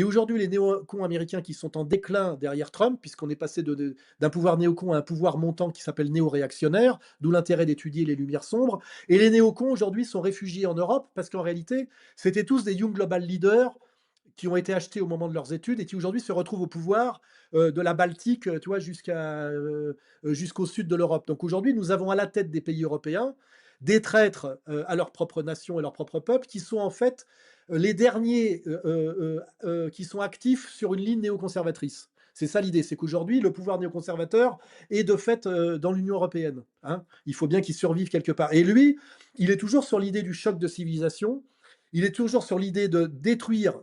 aujourd'hui, les néocons américains qui sont en déclin derrière Trump, puisqu'on est passé d'un pouvoir néocon à un pouvoir montant qui s'appelle néo-réactionnaire, d'où l'intérêt d'étudier les lumières sombres. Et les néocons aujourd'hui sont réfugiés en Europe parce qu'en réalité, c'était tous des Young Global Leaders qui ont été achetés au moment de leurs études et qui aujourd'hui se retrouvent au pouvoir de la Baltique, tu vois, jusqu'au sud de l'Europe. Donc aujourd'hui, nous avons à la tête des pays européens des traîtres à leur propre nation et leur propre peuple, qui sont en fait les derniers qui sont actifs sur une ligne néoconservatrice. C'est ça l'idée, c'est qu'aujourd'hui, le pouvoir néoconservateur est de fait dans l'Union européenne. Hein. Il faut bien qu'il survive quelque part. Et lui, il est toujours sur l'idée du choc de civilisation, il est toujours sur l'idée de détruire,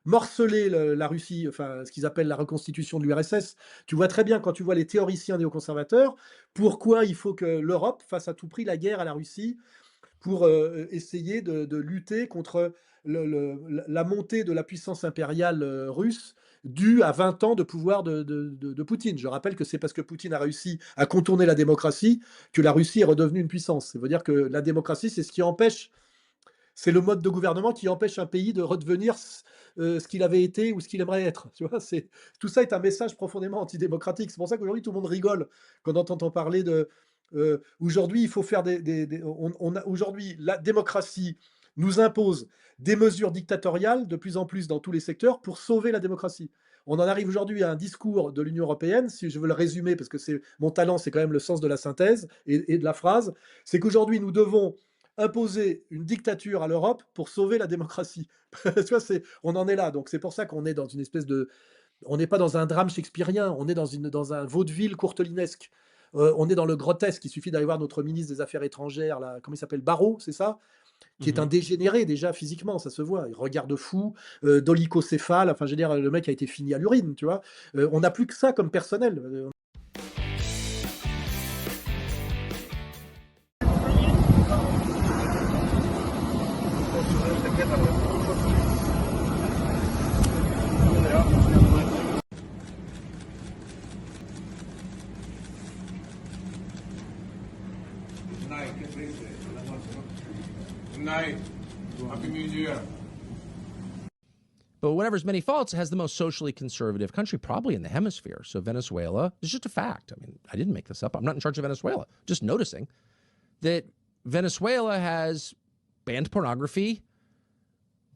morceler la Russie, enfin ce qu'ils appellent la reconstitution de l'URSS. Tu vois très bien quand tu vois les théoriciens néoconservateurs, pourquoi il faut que l'Europe fasse à tout prix la guerre à la Russie pour essayer de lutter contre la montée de la puissance impériale russe due à 20 ans de pouvoir de Poutine. Je rappelle que c'est parce que Poutine a réussi à contourner la démocratie que la Russie est redevenue une puissance. Ça veut dire que la démocratie, c'est ce qui empêche, c'est le mode de gouvernement qui empêche un pays de redevenir ce qu'il avait été ou ce qu'il aimerait être. Tu vois, tout ça est un message profondément antidémocratique. C'est pour ça qu'aujourd'hui, tout le monde rigole quand on entend parler de. Aujourd'hui, il faut faire aujourd'hui, la démocratie nous impose des mesures dictatoriales de plus en plus dans tous les secteurs pour sauver la démocratie. On en arrive aujourd'hui à un discours de l'Union européenne, si je veux le résumer, parce que c'est mon talent, c'est quand même le sens de la synthèse et de la phrase, c'est qu'aujourd'hui, nous devons imposer une dictature à l'Europe pour sauver la démocratie. Tu vois, on en est là. Donc c'est pour ça qu'on est dans une espèce de... On n'est pas dans un drame shakespearien, on est dans un vaudeville courtelinesque. On est dans le grotesque. Il suffit d'aller voir notre ministre des Affaires étrangères, là, comment il s'appelle, Barrot, c'est ça, qui est un Mmh. dégénéré déjà physiquement, ça se voit. Il regarde fou, dolicocéphale, enfin je veux dire, le mec a été fini à l'urine, tu vois. On n'a plus que ça comme personnel. Good night. Happy New Year. But whatever's many faults, it has the most socially conservative country probably in the hemisphere. So Venezuela is just a fact. I mean, I didn't make this up. I'm not in charge of Venezuela. Just noticing that Venezuela has banned pornography,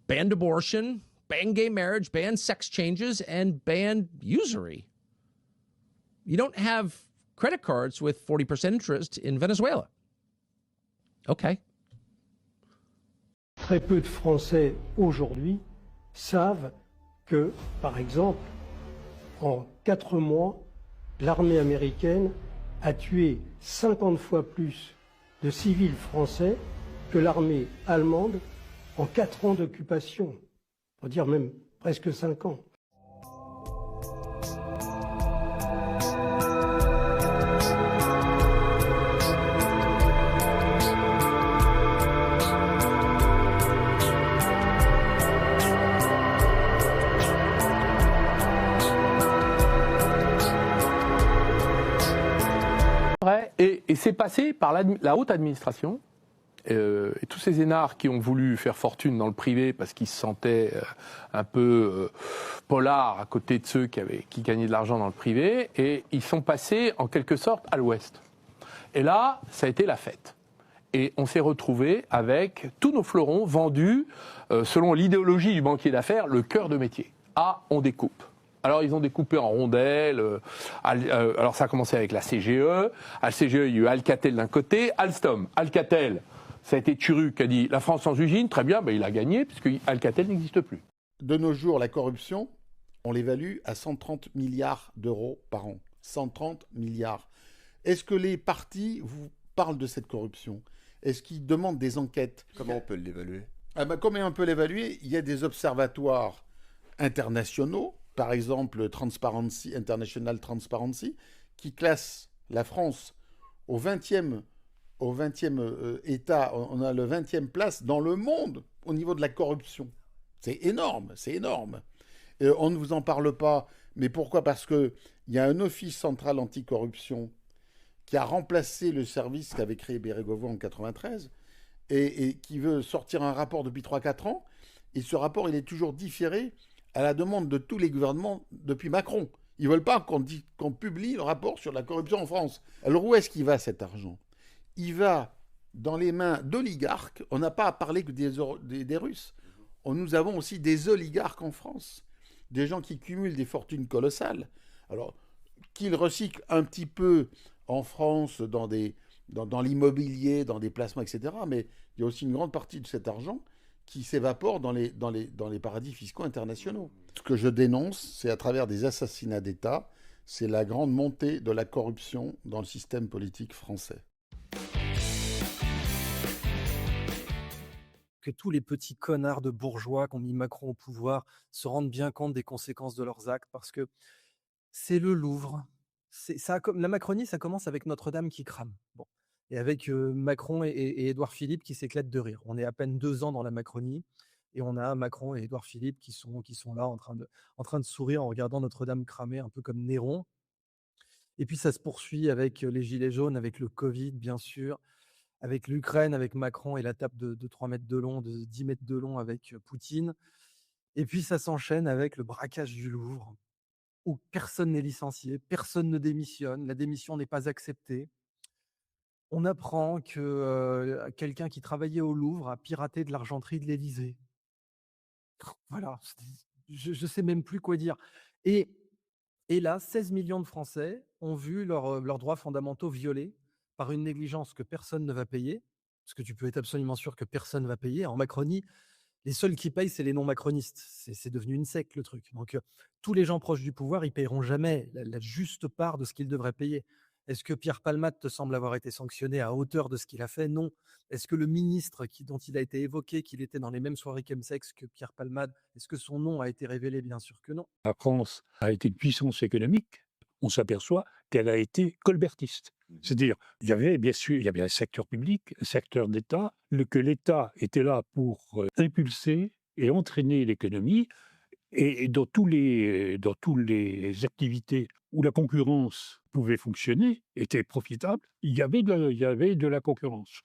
banned abortion, banned gay marriage, banned sex changes, and banned usury. You don't have credit cards with 40% interest in Venezuela. Okay. Très peu de Français aujourd'hui savent que, par exemple, en 4 mois, l'armée américaine a tué 50 fois plus de civils français que l'armée allemande en 4 ans d'occupation. On va dire même presque 5 ans. Et c'est passé par la haute administration et tous ces énards qui ont voulu faire fortune dans le privé parce qu'ils se sentaient un peu polars à côté de ceux qui gagnaient de l'argent dans le privé, et ils sont passés en quelque sorte à l'ouest. Et là, ça a été la fête. Et on s'est retrouvé avec tous nos fleurons vendus, selon l'idéologie du banquier d'affaires, le cœur de métier. Ah, on découpe. Alors, ils ont découpé en rondelles. Alors, ça a commencé avec la CGE. À la CGE, il y a eu Alcatel d'un côté, Alstom. Alcatel, ça a été Turru qui a dit « La France sans usine, très bien, ben, il a gagné, puisque Alcatel n'existe plus. » De nos jours, la corruption, on l'évalue à 130 milliards d'euros par an. 130 milliards. Est-ce que les partis vous parlent de cette corruption? Est-ce qu'ils demandent des enquêtes? Comment on peut l'évaluer? Comment on peut l'évaluer? Il y a des observatoires internationaux, par exemple Transparency, International Transparency, qui classe la France au 20e État, on a le 20e place dans le monde au niveau de la corruption. C'est énorme, c'est énorme. On ne vous en parle pas, mais pourquoi? Parce qu'il y a un office central anticorruption qui a remplacé le service qu'avait créé Bérégovoy en 1993 et qui veut sortir un rapport depuis 3-4 ans. Et ce rapport, il est toujours différé à la demande de tous les gouvernements depuis Macron. Ils ne veulent pas qu'on publie le rapport sur la corruption en France. Alors où est-ce qu'il va cet argent? Il va dans les mains d'oligarques. On n'a pas à parler que des Russes. Nous avons aussi des oligarques en France. Des gens qui cumulent des fortunes colossales. Alors, qu'ils recyclent un petit peu en France dans l'immobilier, dans des placements, etc. Mais il y a aussi une grande partie de cet argent qui s'évapore dans les paradis fiscaux internationaux. Ce que je dénonce, c'est à travers des assassinats d'État, c'est la grande montée de la corruption dans le système politique français. Que tous les petits connards de bourgeois qui ont mis Macron au pouvoir se rendent bien compte des conséquences de leurs actes, parce que c'est le Louvre. La Macronie, ça commence avec Notre-Dame qui crame. Bon. Et avec Macron et Édouard Philippe qui s'éclatent de rire. On est à peine 2 ans dans la Macronie et on a Macron et Édouard Philippe qui sont là en train de sourire en regardant Notre-Dame cramer, un peu comme Néron. Et puis ça se poursuit avec les Gilets jaunes, avec le Covid, bien sûr, avec l'Ukraine, avec Macron et la tape de 3 mètres de long, de 10 mètres de long avec Poutine. Et puis ça s'enchaîne avec le braquage du Louvre, où personne n'est licencié, personne ne démissionne, la démission n'est pas acceptée. On apprend que quelqu'un qui travaillait au Louvre a piraté de l'argenterie de l'Élysée. Voilà, je ne sais même plus quoi dire. Et là, 16 millions de Français ont vu leurs droits fondamentaux violés par une négligence que personne ne va payer, parce que tu peux être absolument sûr que personne ne va payer. En Macronie, les seuls qui payent, c'est les non-macronistes. C'est devenu une secte, le truc. Donc, tous les gens proches du pouvoir, ils paieront jamais la juste part de ce qu'ils devraient payer. Est-ce que Pierre Palmade te semble avoir été sanctionné à hauteur de ce qu'il a fait? Non. Est-ce que le ministre dont il a été évoqué, qu'il était dans les mêmes soirées chemsex que Pierre Palmade, est-ce que son nom a été révélé? Bien sûr que non. La France a été une puissance économique, on s'aperçoit qu'elle a été colbertiste. C'est-à-dire, il y avait bien sûr, il y avait un secteur public, un secteur d'État, que l'État était là pour impulser et entraîner l'économie, et dans toutes les activités où la concurrence pouvait fonctionner, était profitable, il y avait de la concurrence.